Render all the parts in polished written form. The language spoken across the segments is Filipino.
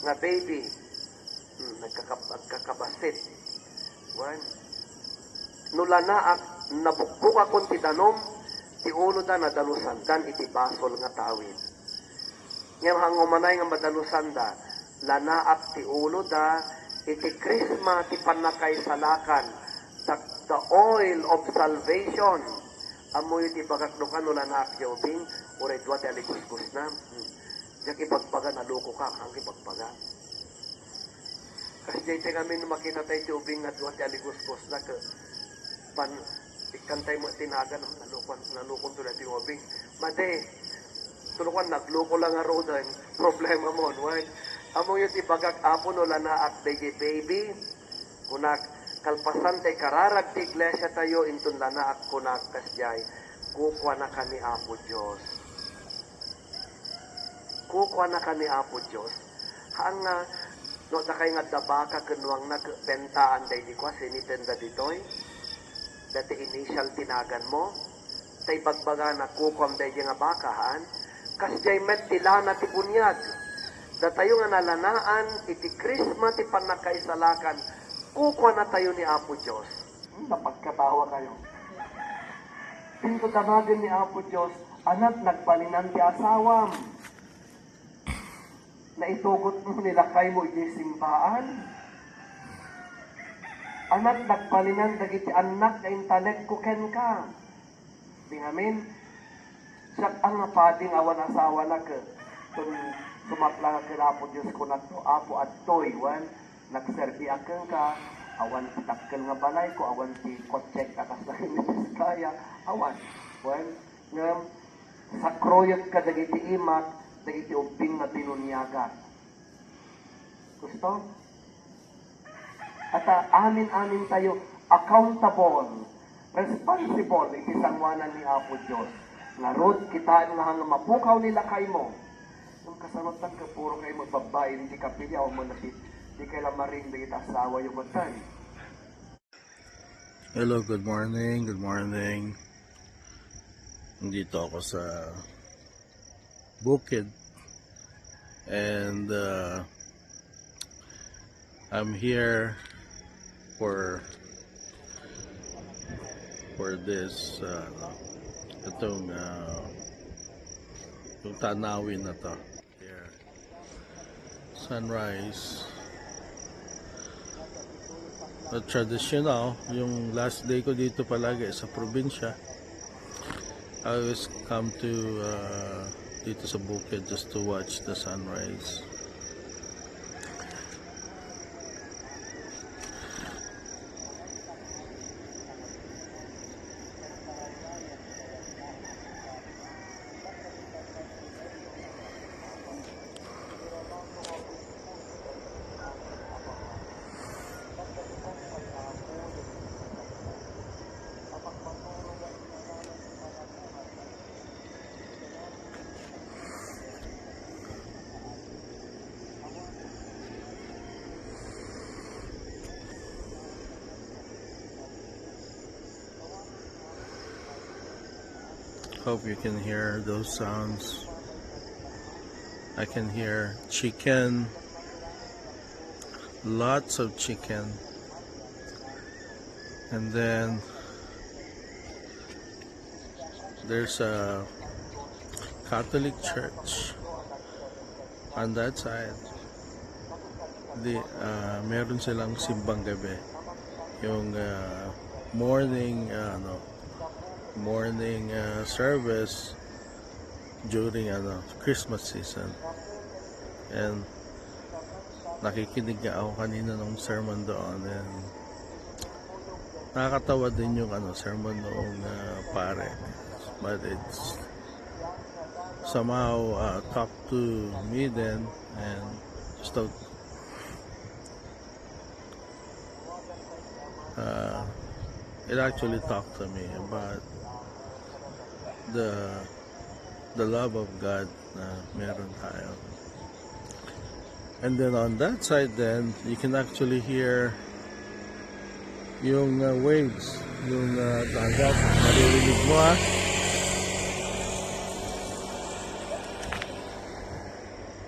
nga baby, nagkakabasit. Wan, nula na nabukbuka kon ti danom, ti ulo da nadalusan dan iti basol nga tawid. Ngem hangumanay nga madalusan da, lanaak ti ulo da, iti krisma ti panakay salakan, the oil of salvation. Amoy ti bagakdukan no lanaak ti ubing, uray dua ti alikuskus na. Diyak ipagpaga, naluko ka, ang ipagpaga. Kasi dito kami makinatay ti ubing nga dua ti alikuskus na ka, ikantay mo tinagan, nalukon to na ti ubing. Mate, tulukan, nagluko lang nga rodan, problema mo, right? Amo yung ibagag apo no lanaak day baby, kunak kalpasan tay kararag ti iglesia tayo, intun lanaak kunak kasjay, kukwa na kami apo Diyos. Kukwa na kami apo Diyos. Hang nga, no takay nga dabaka kunwang nagbentaan day di kwa, sinitenda ditoy, dati initial tinagan mo, tay bagbaga na kukwam day nga bakahan, kasjay met tilana ti bunyag, datayo nga nalanaan, iti krisma ti panakaisalakan, kukwa na tayo ni Apo Diyos. Napagkatawa kayo. Pinto tamagin ni Apo Diyos, anak nagpalinan ti asawam. Naitugot mo nilakay mo iti simpaan. Anak nagpalinan dagiti anak na intanek kuken ka. Tingamin, siyak ang pading awan asawa na ka. Sumakla ka Apo Diyos ko na to, Apo at toy, wan, nagserbi akang ka, awan takkel nga balay ko, awan ti kotsek akas na hinitis kaya, awan, wan, nga, sakroyot ka dagiti imak, dagiti ubing na pinunyaga. Gusto? At amin-amin tayo, accountable, responsible, iti sangwanan ni Apo Diyos. Narod, kita nga hang mapukaw nila kay mo, yung kasanutan ka, puro kayo magbabae, hindi kapilya, o mo natit, hindi kayo lamaring, hindi kita asawa yung matay. Hello, good morning, good morning. Nandito ako sa Bukid. And I'm here for this, itong yung tanawin na to. Here. Sunrise. Traditional, yung last day ko dito palagi sa probinsya. I always come to dito sa Bukid just to watch the sunrise. Hope you can hear those sounds. I can hear chicken, lots of chicken, and then there's a Catholic church on that side. Meron silang simbang gabi, yung morning service during Christmas season. And nakikinig nga ako kanina ng sermon doon, and nakakatawa din yung sermon noong pare, but it's somehow talk to me then, and just it actually talked to me about the love of God na meron tayo. And then on that side then, you can actually hear yung waves, yung dagat, maririnig mo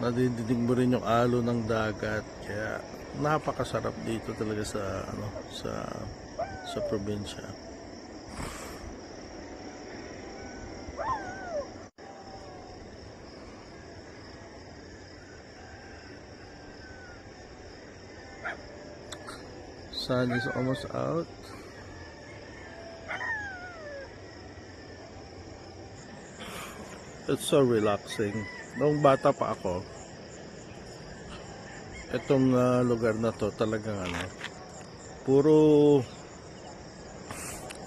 nadidinig mo rin yung alo ng dagat, kaya napakasarap dito talaga sa sa probinsya. Sun is almost out. It's so relaxing. Noong bata pa ako, itong lugar na to talagang puro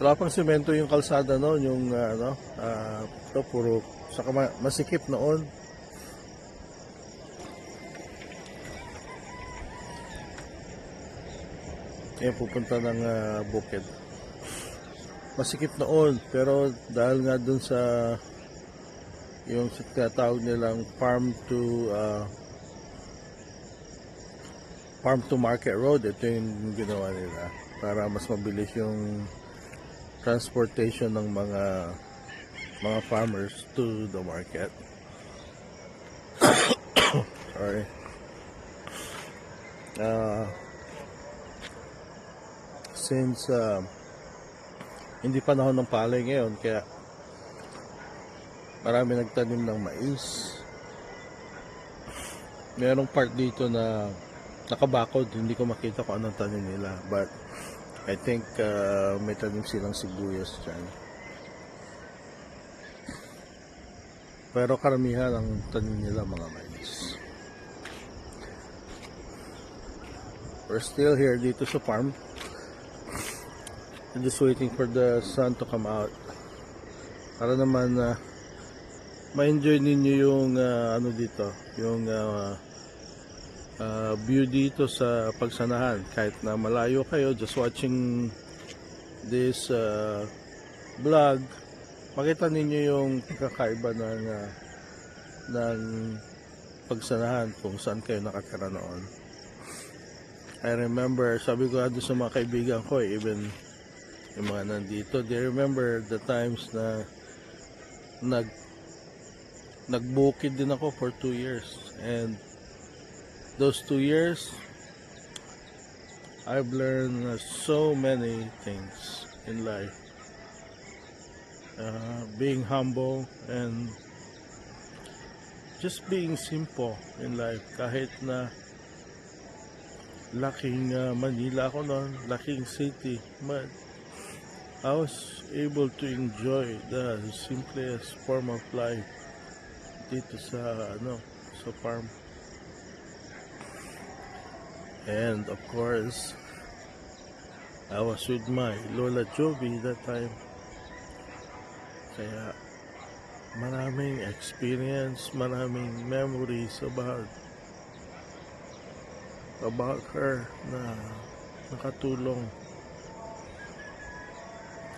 wala pang semento yung kalsada noon, yung ito puro saka masikip noon. Kaya pupunta ng bukid. Masikip noon, pero dahil nga dun sa yung tinatawag nilang farm to market road, ito yung ginawa nila para mas mabilis yung transportation ng mga farmers to the market. Sorry. Since hindi panahon ng palay ngayon, kaya marami nagtanim ng mais. Merong part dito na nakabakod, hindi ko makita kung anong tanim nila, but I think may tanim silang sibuyas dyan. Pero karamihan ang tanim nila mga mais. We're still here dito sa farm. I'm just waiting for the sun to come out para naman ma-enjoy ninyo yung dito, yung view dito sa pagsanahan. Kahit na malayo kayo, just watching this vlog, makita ninyo yung kakaiba ng pagsanahan kung saan kayo nakatira noon. I remember, sabi ko doon sa mga kaibigan ko, even yung mga nandito, they remember the times na nagbukid din ako for 2 years, and those 2 years I've learned so many things in life, being humble and just being simple in life. Kahit na laking Manila ako noon, laking city, but I was able to enjoy the simplest form of life dito sa sa farm. And of course, I was with my Lola Jovi that time. Kaya maraming experience, maraming memories about her na nakatulong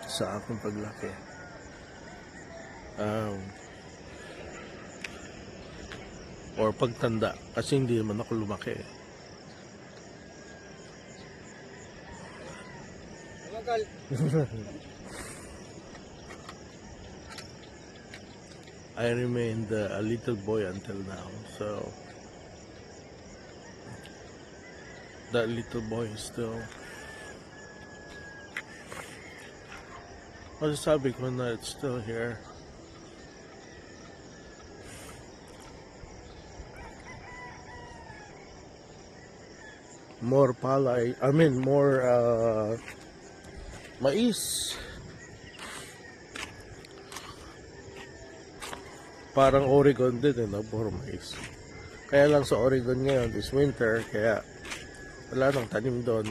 sa aking paglaki. Or pagtanda, kasi hindi naman ako lumaki. I remained a little boy until now, so that little boy is still, masasabi ko na it's still here. More palay, more mais. Parang Oregon din, puro mais. Kaya lang sa Oregon ngayon this winter, kaya wala nang tanim doon.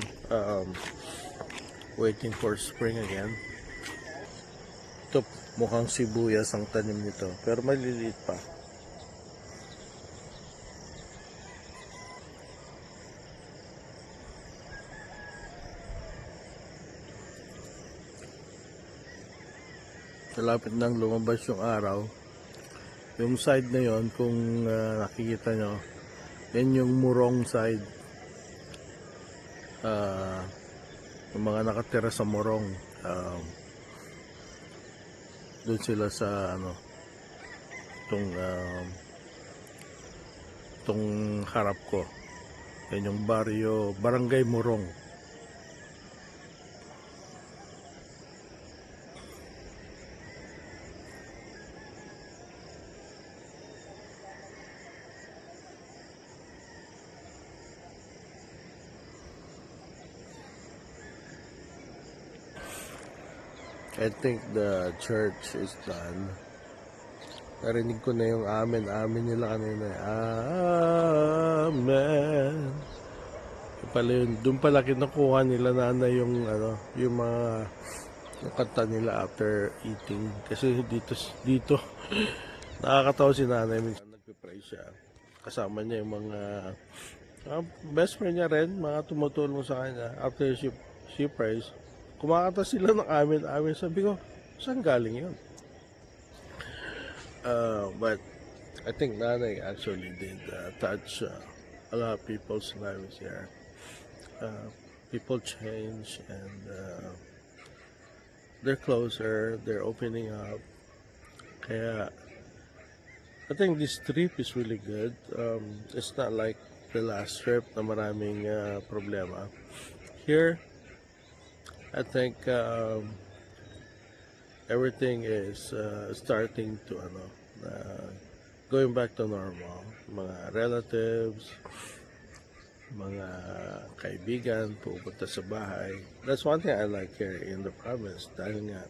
Waiting for spring again. Ito, mukhang sibuyas ang tanim nito, pero maliliit pa. Malapit nang lumabas yung araw. Yung side na yon, kung nakikita nyo, yan yung Morong side. Yung mga nakatira sa Morong, doon sila sa itong itong harap ko. Yan yung Barangay Morong. I think the church is done. Narinig ko na yung amen nila kanina. Amen. Doon pala kinukuha nila nanay yung yung mga yung kanta nila after eating. Kasi dito nakakatawa si nanay minsan nagpe-pray siya. Kasama niya yung mga best friend niya rin, mga tumutulong sa kanya. After she prays, kumakanta sila ng amen. Sabi ko, saan galing yun? But I think Nanay actually did touch a lot of people's lives here. People change and they're closer, they're opening up. Kaya I think this trip is really good. It's not like the last trip na maraming problema. Here, I think everything is starting to going back to normal. Mga relatives, mga kaibigan pupunta sa bahay. That's one thing I like here in the province dahil nga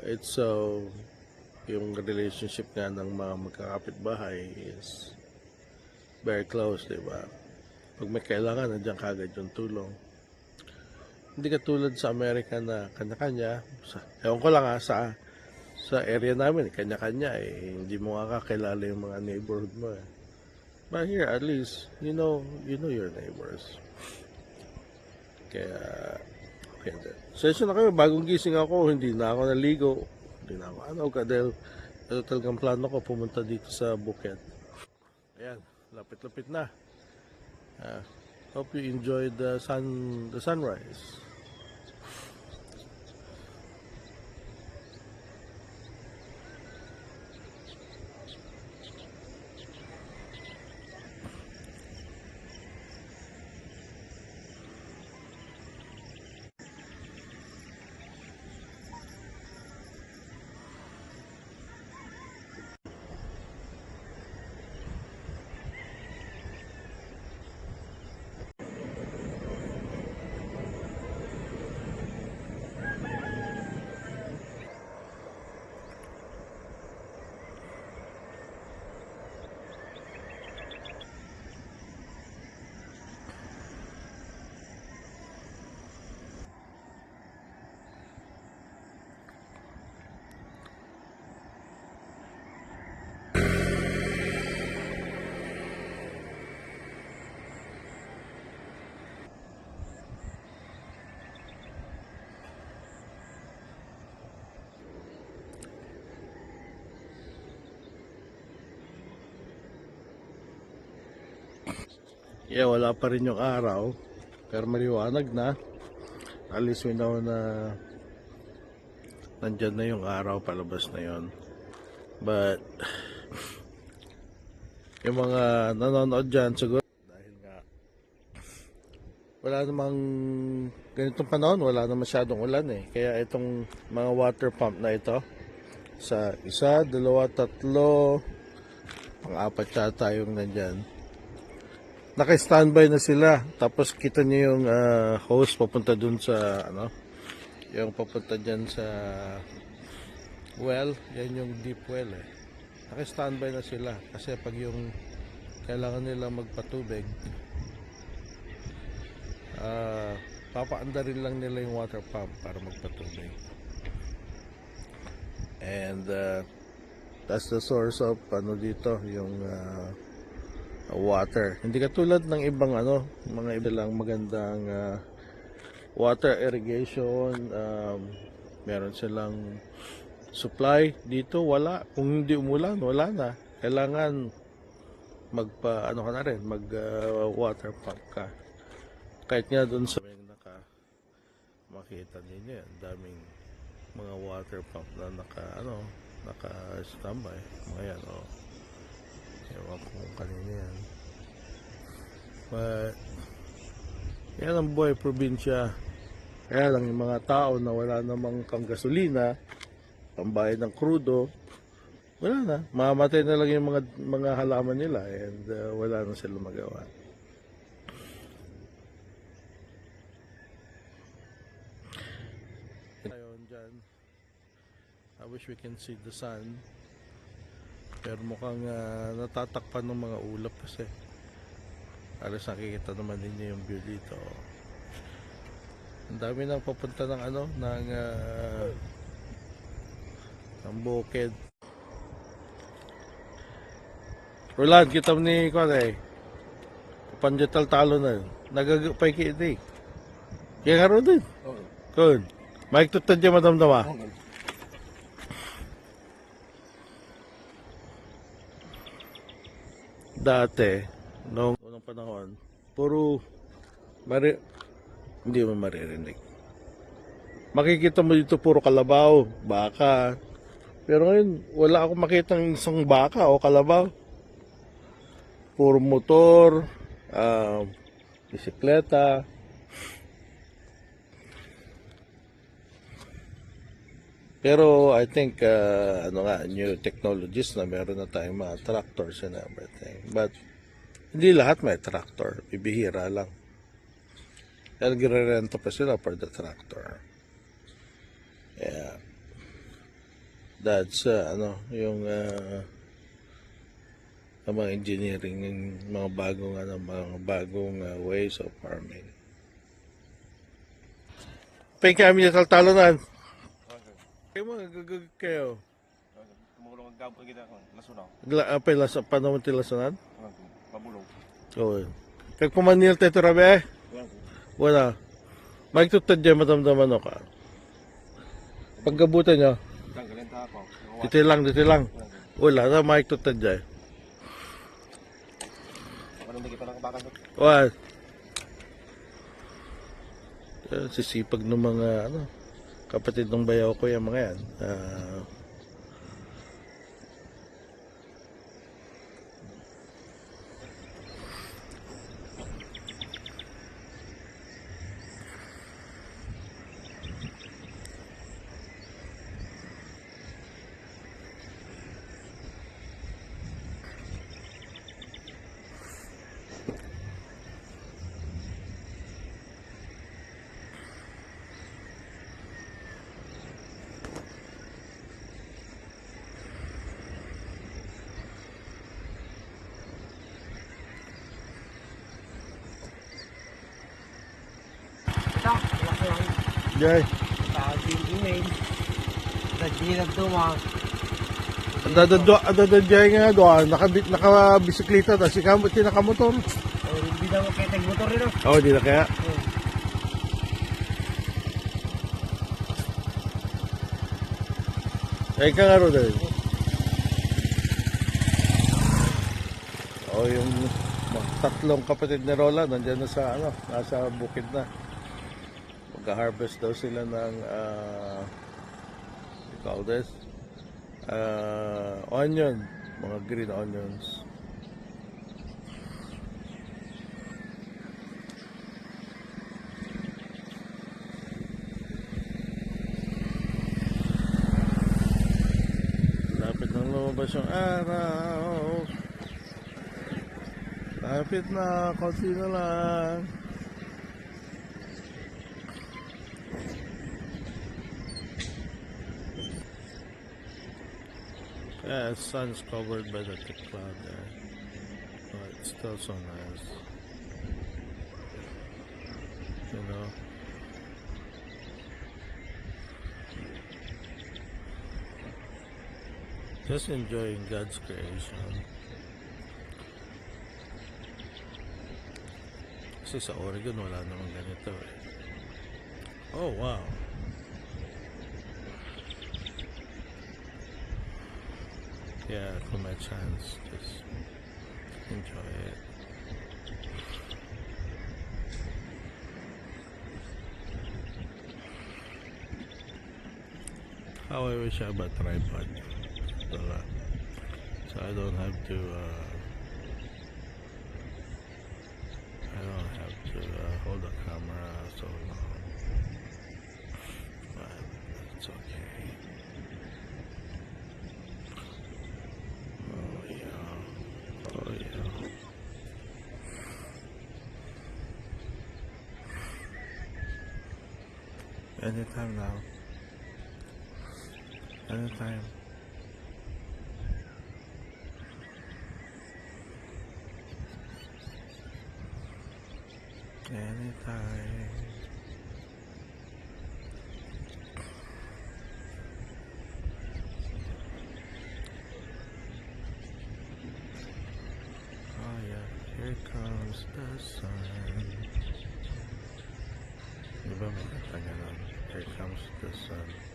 it's so yung relationship nga ng mga magkakapitbahay is very close, di ba? Pag may kailangan, nandiyan kagad yung tulong. Hindi katulad sa Amerika na kanya-kanya. Ewan ko lang sa area namin, kanya-kanya eh. Hindi mo nga kakilala yung mga neighborhood mo eh. But here, at least, you know your neighbors. Kaya, okay din. Session na kayo, bagong gising ako, hindi na ako naligo. Hindi na ako, dahil talagang plano ko pumunta dito sa Bukid. Ayan, lapit-lapit na. Hope you enjoyed the sunrise. Yeah, wala pa rin yung araw. Pero maliwanag na. At least we know na nandyan na yung araw, palabas na yon. But yung mga nanonood dyan siguro dahil nga wala namang ganitong panahon, wala na masyadong ulan eh. Kaya itong mga water pump na ito sa isa, dalawa, tatlo, pang-apat yata yung nandyan. Naka-standby na sila. Tapos kita niyo yung hose papunta dun sa yung papunta dyan sa well, yan yung deep well eh. Naka-standby na sila kasi pag yung kailangan nila magpatubig, papaanda rin lang nila yung water pump para magpatubig. And that's the source of dito yung water. Hindi katulad ng ibang mga iba lang magandang water irrigation, meron silang supply. Dito wala. Kung hindi umulan, wala na. Kailangan ka na rin, water pump ka. Kahit nga doon sa makita ninyo yan, daming mga water pump na naka standby. Mga yan, Ewan ko kung kanina yan. But, yan ang buhay probinsya. Kaya lang yung mga tao na wala namang kang gasolina, pambayad ng krudo, wala na. Mamamatay na lang yung mga halaman nila and wala na sila magawa. Ngayon dyan, I wish we can see the sun. Pero mukhang natatakpan ng mga ulap kasi. Alas nakikita naman ninyo yung view dito. Ang dami nang papunta ng ng bukid. Roland, kita mo ni Kone. Panjatal talo na. Nagagapay kita eh. Kaya nga rin din. Kun. Mike tutad dyan madamdama. Dati, noong unang panahon, puro hindi mo maririnig. Makikita mo dito puro kalabaw, baka. Pero ngayon, wala akong makitang isang baka o kalabaw. Puro motor, bisikleta. Pero I think new technologies na meron na tayong mga tractors and everything. But hindi lahat may tractor, bibihira lang. Kaya nagre-renta pa sila for the tractor. Yeah. That's yung mga engineering, yung mga bagong ways of farming. Pwede kami na taltalonan. Kayo mga gagag kayo. Tumulong ang gabon kita ko, lasunaw. Apay lasa pa naman tilasanan? Pabulong. Oo. Kag pumanil tayo rabe? Wala. Magtutad dyan matamdaman ako. Paggabutan nyo. Tanggalin ta ako. Dito lang. Wala na magtutad dyan. Anong hindi kita nakabakan ko? What? Sisipag ng mga kapatid ng bayaw ko yung mga yan. Jay. Email. Nagdinag tuma. Jay nga doon. Nakabisikleta na. Si nakamotor. Hindi na mo kaya tag-motor rin. Oo, di na kaya. Ay ka nga ro din. Yung tatlong kapatid ni Rola nandiyan na sa nasa bukid na. Mag-harvest daw sila ng call this onion, mga green onions. Lapit nang lumabas yung araw. Lapit na, konti na lang. Yeah, the sun's covered by the thick cloud there. But it's still so nice. You know? Just enjoying God's creation. Kasi sa Oregon wala namang ganito eh. Oh wow. Yeah, for my chance, just enjoy it. How I wish I have a tripod. So I don't have to hold the camera so long. But it's okay. Oh yeah. Oh yeah. Anytime now. Anytime. Anytime. Oh yeah, here comes the sun. Diba may kanya lang? Here comes the sun.